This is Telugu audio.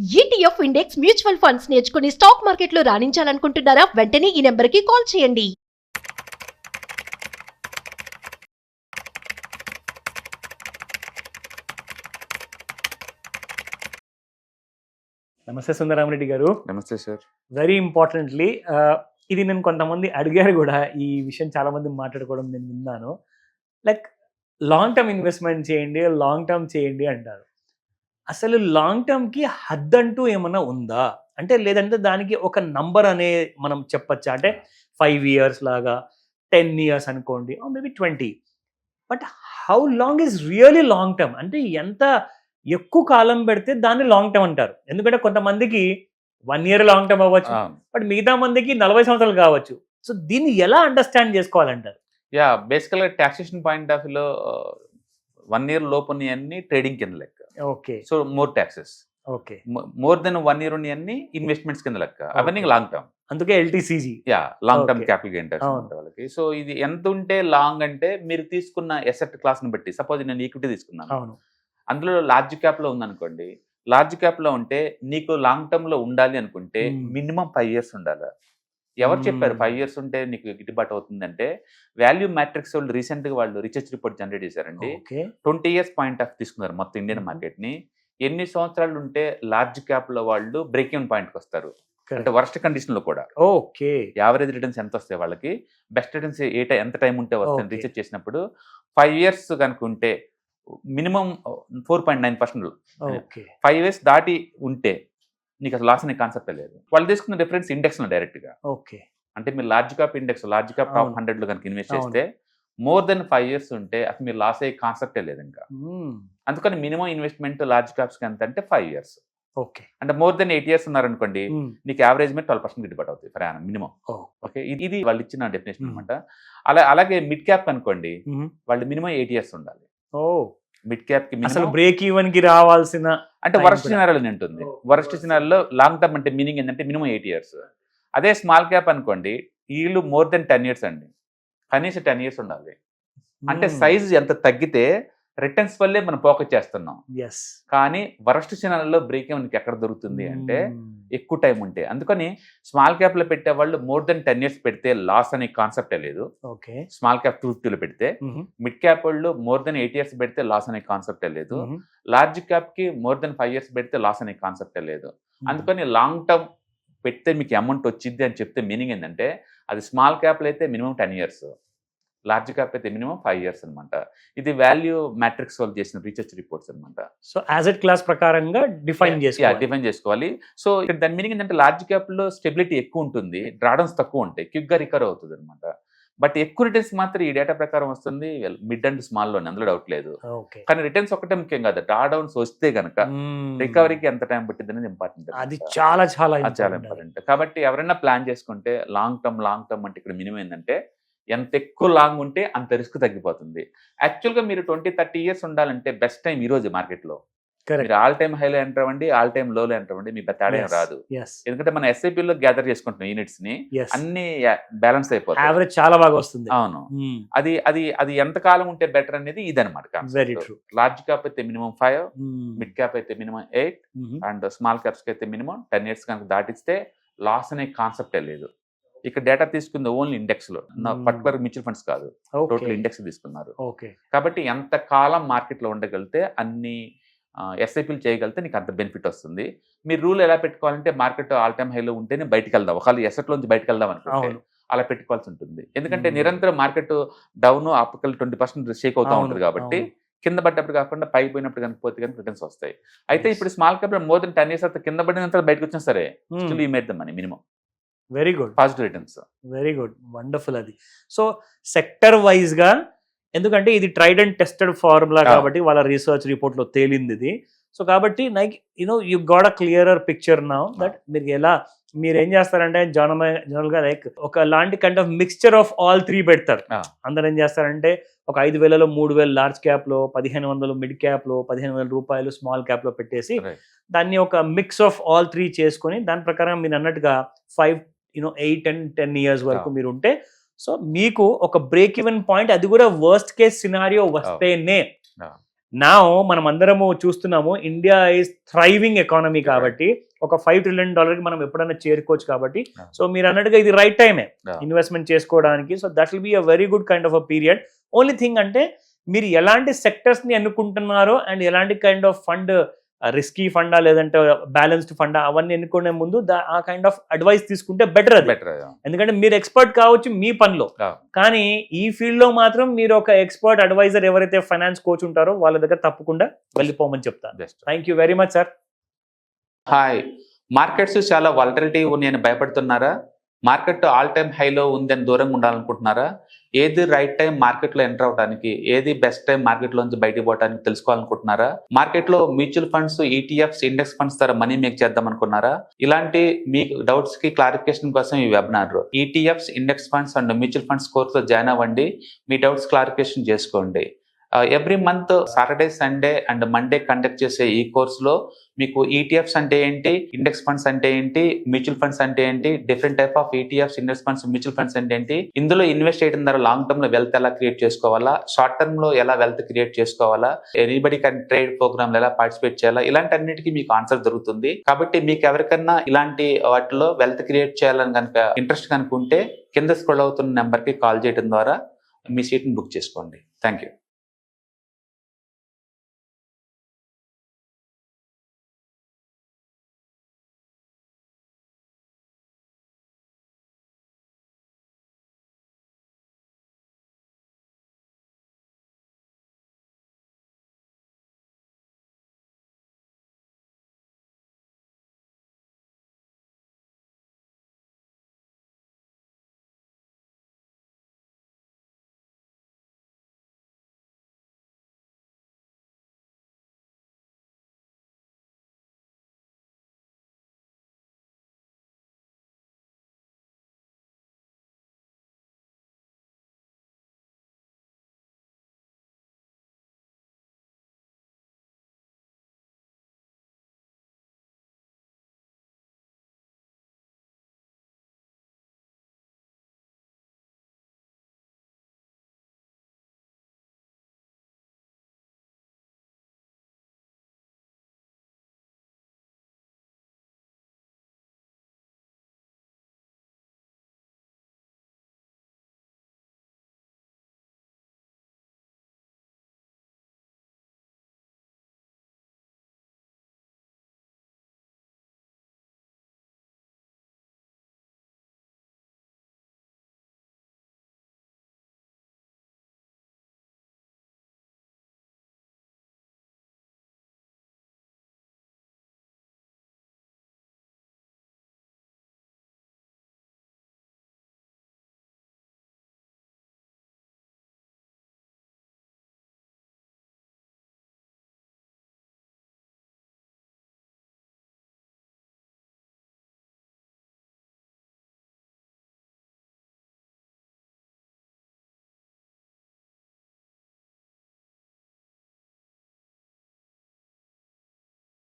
ఈటీఎఫ్ ఇండెక్స్ మ్యూచువల్ ఫండ్స్ నేర్చుకుని స్టాక్ మార్కెట్లో రాణించాలనుకుంటున్నారా? వెంటనే ఈ నెంబర్కి కాల్ చేయండి. నమస్తే సుందరామరెడ్డి గారు. నమస్తే సార్. వెరీ ఇంపార్టెంట్లీ ఇది నేను కొంతమంది అడిగారు కూడా, ఈ విషయం చాలా మంది మాట్లాడుకోవడం నేను విన్నాను. లైక్ లాంగ్ టర్మ్ ఇన్వెస్ట్మెంట్ చేయండి, లాంగ్ టర్మ్ చేయండి అంటారు. అసలు లాంగ్ టర్మ్కి హద్దు అంటూ ఏమన్నా ఉందా? అంటే లేదంటే దానికి ఒక నంబర్ అనే మనం చెప్పచ్చా? అంటే 5 years లాగా, 10 years అనుకోండి, maybe 20. But how long is really long term? అంటే ఎంత ఎక్కువ కాలం పెడితే దాన్ని లాంగ్ టర్మ్ అంటారు. ఎందుకంటే కొంతమందికి 1 year లాంగ్ టర్మ్ అవ్వచ్చు, బట్ మిగతా మందికి 40 సంవత్సరాలు కావచ్చు. సో దీన్ని ఎలా అండర్స్టాండ్ చేసుకోవాలంటారు? బేసికల్గా టాక్సేషన్ పాయింట్ ఆఫ్ వ్యూలో 1 year లోపు అన్ని ట్రేడింగ్ కింద లెక్క. Okay. So more taxes. Okay. More than 1 year అన్ని ఇన్వెస్ట్మెంట్స్ కింద లెక్క. అవన్నీ లాంగ్ టర్మ్. అందుకే LTCG. Long term capital gain tax వాళ్ళకి. సో ఇది ఎంత ఉంటే లాంగ్ అంటే మీరు తీసుకున్న ఎసెట్ క్లాస్ ని బట్టి. సపోజ్ నేను ఈక్విటీ తీసుకున్నాను, అందులో లార్జ్ క్యాప్ లో ఉందనుకోండి. లార్జ్ క్యాప్ లో ఉంటే నీకు లాంగ్ టర్మ్ లో ఉండాలి అనుకుంటే మినిమం 5 years ఉండాలి. ఎవరు చెప్పారు 5 years ఉంటే నీకు గిట్టుబాటు అవుతుందంటే? వాల్యూ మ్యాట్రిక్స్ వాళ్ళు రీసెంట్ గా వాళ్ళు రీసెర్చ్ రిపోర్ట్ జనరేట్ చేశారండి. 20 years పాయింట్ ఆఫ్ తీసుకున్నారు మొత్తం ఇండియన్ మార్కెట్ ని. ఎన్ని సంవత్సరాలు ఉంటే లార్జ్ క్యాప్ లో వాళ్ళు బ్రేక్ ఈవెన్ పాయింట్ కి వస్తారు? అంటే వర్స్ట్ కండిషన్ లో కూడా. ఓకే. యావరేజ్ రిటర్న్స్ ఎంత వస్తాయి వాళ్ళకి, బెస్ట్ రిటర్న్స్ ఎంత టైం ఉంటే వస్తాయి రీసెర్చ్ చేసినప్పుడు 5 years కనుక ఉంటే మినిమం 4.9%. 5 years దాటి ఉంటే నీకు అసలు లాస్ అనే కాన్సెప్ట్ లేదు. వాళ్ళు తీసుకున్న డిఫరెన్స్ ఇండెక్స్ లో డైరెక్ట్ గా. ఓకే. అంటే మీరు large cap index, large cap top 100 లో కనుక ఇన్వెస్ట్ చేస్తే మోర్ దెన్ 5 years ఉంటే అసలు మీరు లాస్ అయ్యే కాన్సెప్టే లేదు ఇంకా. అందుకని మినిమం ఇన్వెస్ట్మెంట్ లార్జ్ క్యాప్స్ కి ఎంత అంటే 5 years. ఓకే. అంటే మోర్ దెన్ 8 years ఉన్నారనుకోండి, నీకు యావరేజ్ మీద 12% గిట్టుబాటు అవుతుంది ఫర్ యానం మినిమం. ఓకే. ఇది వాళ్ళు ఇచ్చిన డెఫినేషన్ అనమాట. అలాగే మిడ్ క్యాప్ అనుకోండి, వాళ్ళు మినిమం 8 years ఉండాలి. మిడ్ క్యాప్ కి అసలు బ్రేక్ ఈవెన్ కి రావాల్సిన అంటే వరస్ట్ సినారియోలో ఉంటుంది. వరస్ట్ సినారియోలో లాంగ్ టర్మ్ అంటే మీనింగ్ ఏంటంటే మినిమం 8 years. అదే స్మాల్ క్యాప్ అనుకోండి, వీళ్ళు మోర్ దెన్ 10 years అండి. కనీసం 10 years ఉండాలి. అంటే సైజ్ ఎంత తగ్గితే రిటర్న్స్ వల్లే మనం ఫోకస్ చేస్తున్నాం. కానీ వరస్ట్ సినారియోలో బ్రేక్ ఈవెన్ ఎక్కడ దొరుకుతుంది అంటే ఎక్కువ టైం ఉంటే. అందుకని స్మాల్ క్యాప్ లో పెట్టే వాళ్ళు మోర్ దెన్ 10 years పెడితే లాస్ అనే కాన్సెప్టే లేదు. స్మాల్ క్యాప్ 250 లో పెడితే, మిడ్ క్యాప్ వాళ్ళు మోర్ దెన్ 8 years పెడితే లాస్ అనే కాన్సెప్టే లేదు. లార్జ్ క్యాప్ కి మోర్ దెన్ 5 years పెడితే లాస్ అనే కాన్సెప్టే లేదు. అందుకని లాంగ్ టర్మ్ పెడితే మీకు అమౌంట్ వచ్చింది అని చెప్తే మీనింగ్ ఏంటంటే, అది స్మాల్ క్యాప్ లో అయితే మినిమం 10 years, లార్జ్ క్యాప్ అయితే మినిమం 5 years అనమాట. ఇది వాల్యూ మ్యాట్రిక్స్ వాళ్ళు చేసిన రీసెర్చ్ రిపోర్ట్స్ అనమాట. సో యాసెట్ క్లాస్ ప్రకారంగా డిఫైన్ చేసుకోవాలి. సో ఇక్కడ దాని మీనింగ్ ఏంటంటే, లార్జ్ క్యాప్ లో స్టెబిలిటీ ఎక్కువ ఉంటుంది, డ్రాడౌన్స్ తక్కువ ఉంటాయి, క్విక్ గా రికవర్ అవుతుంది అనమాట. బట్ ఎక్కువ రిటర్న్స్ మాత్రం ఈ డేటా ప్రకారం వస్తుంది మిడ్ అండ్ స్మాల్ లోనే, అందులో డౌట్ లేదు. కానీ రిటర్న్స్ ఒకటే ముఖ్యం కాదు, డ్రాడౌన్స్ వస్తే గనక రికవరీకి ఎంత టైం పట్టింది అనేది ఇంపార్టెంట్. అది చాలా చాలా ఇంపార్టెంట్. కాబట్టి ఎవరైనా ప్లాన్ చేసుకుంటే లాంగ్ టర్మ్ అంటే ఇక్కడ మినిమం ఏంటంటే, ఎంత ఎక్కువ లాంగ్ ఉంటే అంత రిస్క్ తగ్గిపోతుంది. యాక్చువల్గా మీరు 20-30 years ఉండాలంటే బెస్ట్ టైం ఈ రోజు మార్కెట్లో. మీరు ఆల్ టైమ్ హైలో ఎంటర్ అవ్వండి, ఆల్ టైమ్ లోలో ఎంటర్ అవ్వండి, మీ తేడా రాదు. ఎందుకంటే మన ఎస్ఐపిలో గ్యాదర్ చేసుకుంటున్నాం యూనిట్స్ ని, అన్ని బ్యాలెన్స్ అయిపోతాయి, యావరేజ్ చాలా బాగా వస్తుంది. అవును. అది ఎంత కాలం ఉంటే బెటర్ అనేది ఇదనమాట. లార్జ్ క్యాప్ అయితే మినిమం 5, మిడ్ క్యాప్ అయితే మినిమం 8, అండ్ స్మాల్ క్యాప్స్ కి అయితే మినిమం 10 years కనుక దాటిస్తే లాస్ అనే కాన్సెప్టే లేదు. ఇక్కడ డేటా తీసుకుంది ఓన్లీ ఇండెక్స్ లో, పర్టికులర్ మ్యూచువల్ ఫండ్స్ కాదు, టోటల్ ఇండెక్స్ తీసుకున్నారు. కాబట్టి ఎంత కాలం మార్కెట్ లో ఉండగలిగితే అన్ని ఎస్ఐపీలు చేయగలిగితే నీకు అంత బెనిఫిట్ వస్తుంది. మీరు రూల్ ఎలా పెట్టుకోవాలంటే, మార్కెట్ ఆల్ టైమ్ హైలో ఉంటేనే బయటకు వెళ్దాం, ఒకవేళ ఎసెట్ లోంచి బయటకు వెళ్దాం అనుకుంటే అలా పెట్టుకోవాల్సి ఉంటుంది. ఎందుకంటే నిరంతరం మార్కెట్ డౌన్ అప్పటికల్ 20% షేక్ అవుతా ఉంటుంది. కాబట్టి కింద పడ్డప్పుడు కాకుండా పై పోయినప్పుడు కనుక పోతే కనుక రిటర్న్స్ వస్తాయి. అయితే ఇప్పుడు స్మాల్ క్యాప్ లో మోర్ దెన్ 10 years అయితే కింద పడినంత బయటకు వచ్చినా సరే still you made the money minimum. Very good. Positive returns. Very good, wonderful. అది సో సెక్టర్ వైజ్ గా, ఎందుకంటే ఇది ట్రైడ్ అండ్ టెస్టెడ్ ఫార్ములా కాబట్టి వాళ్ళ రీసెర్చ్ రిపోర్ట్ లో తేలింది ఇది. సో కాబట్టి like you got a clearer picture now that మీరు ఏం చేస్తారంటే జనరల్ గా లైక్ ఒక లాంటి kind of mixture of all 3 పెడతారు. అందరు ఏం చేస్తారంటే, ఒక 5,000లో 3,000 లార్జ్ క్యాప్ లో, 1,500 మిడ్ క్యాప్ లో, 1,500 రూపాయలు స్మాల్ క్యాప్ లో పెట్టేసి దాన్ని ఒక మిక్స్ ఆఫ్ ఆల్ 3 చేసుకొని దాని ప్రకారం మీరు అన్నట్టుగా 8 and 10 years వరకు మీరు ఉంటే, సో మీకు ఒక బ్రేక్ ఈవెన్ పాయింట్, అది కూడా వర్స్ట్ కేస్ సినారియో వస్తేనే నా మనం అందరము చూస్తున్నాము, ఇండియా ఈజ్ థ్రైవింగ్ ఎకానమీ కాబట్టి ఒక $5 trillion కి మనం ఎప్పుడైనా చేరుకోవచ్చు కాబట్టి, సో మీరు అన్నట్టుగా ఇది రైట్ టైమే ఇన్వెస్ట్మెంట్ చేసుకోవడానికి. So that will be a very good kind of a period. Only thing అంటే మీరు ఎలాంటి సెక్టర్స్ ని ఎన్నుకుంటున్నారో అండ్ ఎలాంటి kind of fund, risky funda లేదంటే బ్యాలెన్స్డ్ ఫండా, అవన్నీ ఎన్నుకునే ముందు ఆ కైండ్ ఆఫ్ అడ్వైస్ తీసుకుంటే బెటర్ అది. ఎందుకంటే మీరు ఎక్స్పర్ట్ కావచ్చు మీ పనిలో, కానీ ఈ ఫీల్డ్ లో మాత్రం మీరు ఒక ఎక్స్పర్ట్ అడ్వైజర్ ఎవరైతే ఫైనాన్స్ కోచ్ ఉంటారో వాళ్ళ దగ్గర తప్పకుండా వెళ్ళిపోమని చెప్తాను. Thank you very much sir. Hi, markets చాలా వాలటిలిటీ నేను భయపడుతున్నారా? మార్కెట్ ఆల్ టైమ్ హైలో ఉందని దూరంగా ఉండాలనుకుంటున్నారా? ఏది రైట్ టైం మార్కెట్లో ఎంటర్ అవడానికి, ఏది బెస్ట్ టైం మార్కెట్లోంచి బయటకు పోవడానికి తెలుసుకోవాలనుకుంటున్నారా? మార్కెట్లో mutual funds, ETFs, index funds ద్వారా మనీ మేక్ చేద్దాం అనుకున్నారా? ఇలాంటి మీ డౌట్స్ కి క్లారిఫికేషన్ కోసం ఈ webinar. ETFs, index funds and mutual funds కోర్సులో జాయిన్ అవ్వండి, మీ డౌట్స్ క్లారిఫికేషన్ చేసుకోండి. Every month Saturday, Sunday and Monday conduct చేసే ఈ కోర్సులో మీకు ఈటీఎఫ్స్ అంటే ఏంటి, ఇండెక్స్ ఫండ్స్ అంటే ఏంటి, మ్యూచువల్ ఫండ్స్ అంటే ఏంటి, different type of ETFs, index funds, mutual funds అంటే ఏంటి, ఇందులో ఇన్వెస్ట్ చేయడం ద్వారా లాంగ్ టర్మ్ లో వెల్త్ ఎలా క్రియేట్ చేసుకోవాలా, షార్ట్ టర్మ్ లో ఎలా వెల్త్ క్రియేట్ చేసుకోవాలా, ఎనీబడి కెన్ ట్రేడ్ ప్రోగ్రామ్ ఎలా పార్టిసిపేట్ చేయాలా, ఇలాంటి అన్నిటికీ మీకు ఆన్సర్ దొరుకుతుంది. కాబట్టి మీకు ఎవరికన్నా ఇలాంటి వాటిలో వెల్త్ క్రియేట్ చేయాలని కనుక ఇంట్రెస్ట్ కనుక ఉంటే కింద స్క్రోల్ అవుతున్న నెంబర్ కి కాల్ చేయడం ద్వారా మీ సీట్ ని బుక్ చేసుకోండి. Thank you.